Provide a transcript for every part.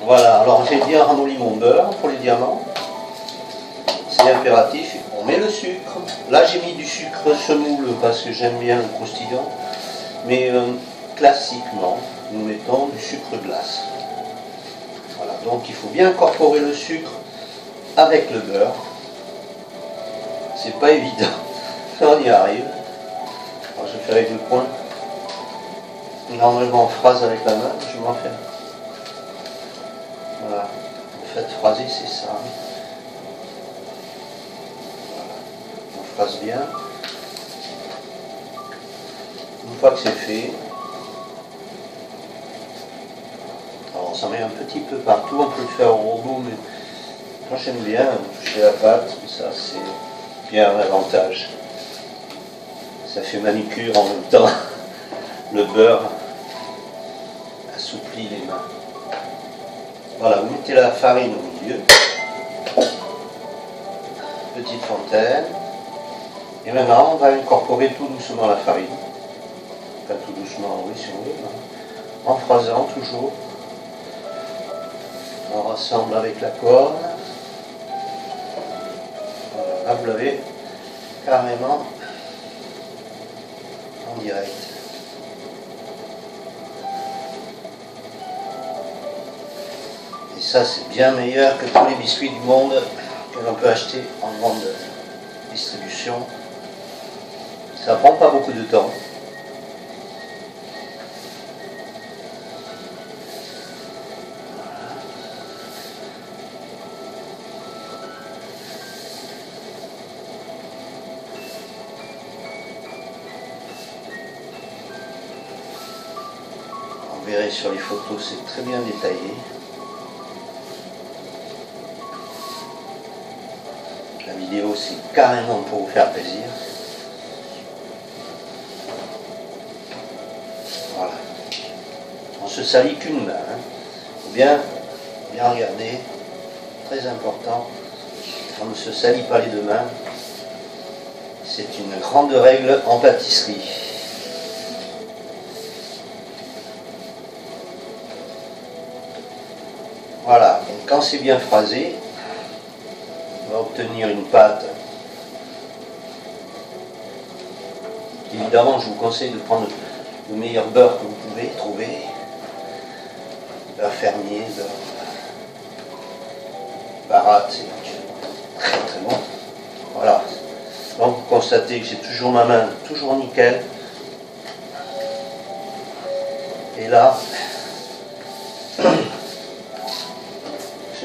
Voilà, alors j'ai bien ramolli mon beurre pour les diamants. C'est impératif. On met le sucre. Là j'ai mis du sucre semoule parce que j'aime bien le croustillant. Mais classiquement, nous mettons du sucre glace. Voilà, donc il faut bien incorporer le sucre avec le beurre. C'est pas évident. On y arrive. Alors, je vais faire avec le poing. Normalement on phrase avec la main, je m'en fais. Voilà. En fait, phraser c'est ça. Voilà. On phrase bien. Une fois que c'est fait, alors on s'en met un petit peu partout, on peut le faire au robot, mais moi j'aime bien toucher la pâte, ça c'est bien un avantage. Ça fait manicure en même temps. Le beurre assouplit les mains. Voilà, vous mettez la farine au milieu. Petite fontaine. Et maintenant, on va incorporer tout doucement la farine. Pas tout doucement, oui, si on veut. En phrasant toujours. On rassemble avec la corne. Voilà, là, vous l'avez carrément en direct. Et ça, c'est bien meilleur que tous les biscuits du monde que l'on peut acheter en grande distribution. Ça prend pas beaucoup de temps. Vous verrez sur les photos, c'est très bien détaillé. La vidéo, c'est carrément pour vous faire plaisir. Voilà. On se salit qu'une main. Faut bien regarder. Très important. On ne se salit pas les deux mains. C'est une grande règle en pâtisserie. Voilà. Et quand c'est bien phrasé, on va obtenir une pâte. Évidemment, je vous conseille de prendre le meilleur beurre que vous pouvez trouver. Beurre fermier, beurre baratte, c'est très très bon. Voilà. Donc vous constatez que j'ai toujours ma main, toujours nickel. Et là, je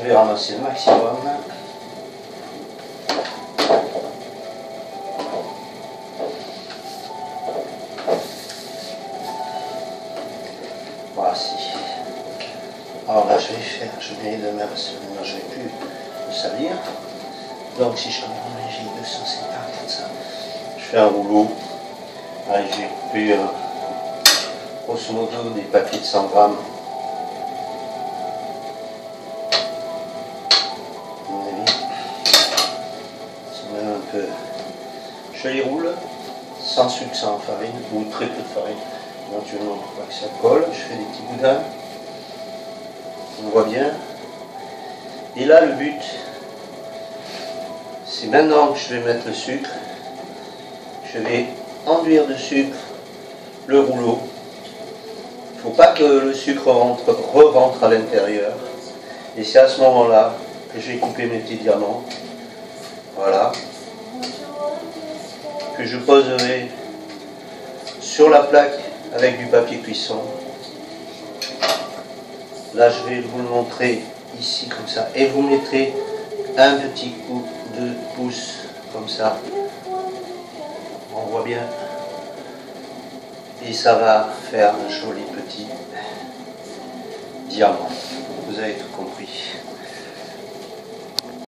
vais ramasser le maximum. Voici. Alors là, je mets les deux mains parce que maintenant je ne vais plus me salir. Donc si je comprends bien, j'ai 250 comme ça. Je fais un rouleau. Allez, je vais couper grosso modo des papiers de 100 grammes. À mon avis, c'est même un peu. Je les roule sans sucre, sans farine, ou très peu de farine. Éventuellement pour pas que ça colle, je fais des petits boudins. On voit bien. Et là, le but, c'est maintenant que je vais mettre le sucre, je vais enduire de sucre le rouleau. Il ne faut pas que le sucre re-rentre à l'intérieur. Et c'est à ce moment-là que je vais couper mes petits diamants. Voilà. Que je poserai sur la plaque avec du papier cuisson. Là, je vais vous le montrer ici comme ça. Et vous mettrez un petit coup de pouce comme ça. On voit bien. Et ça va faire un joli petit diamant. Vous avez tout compris.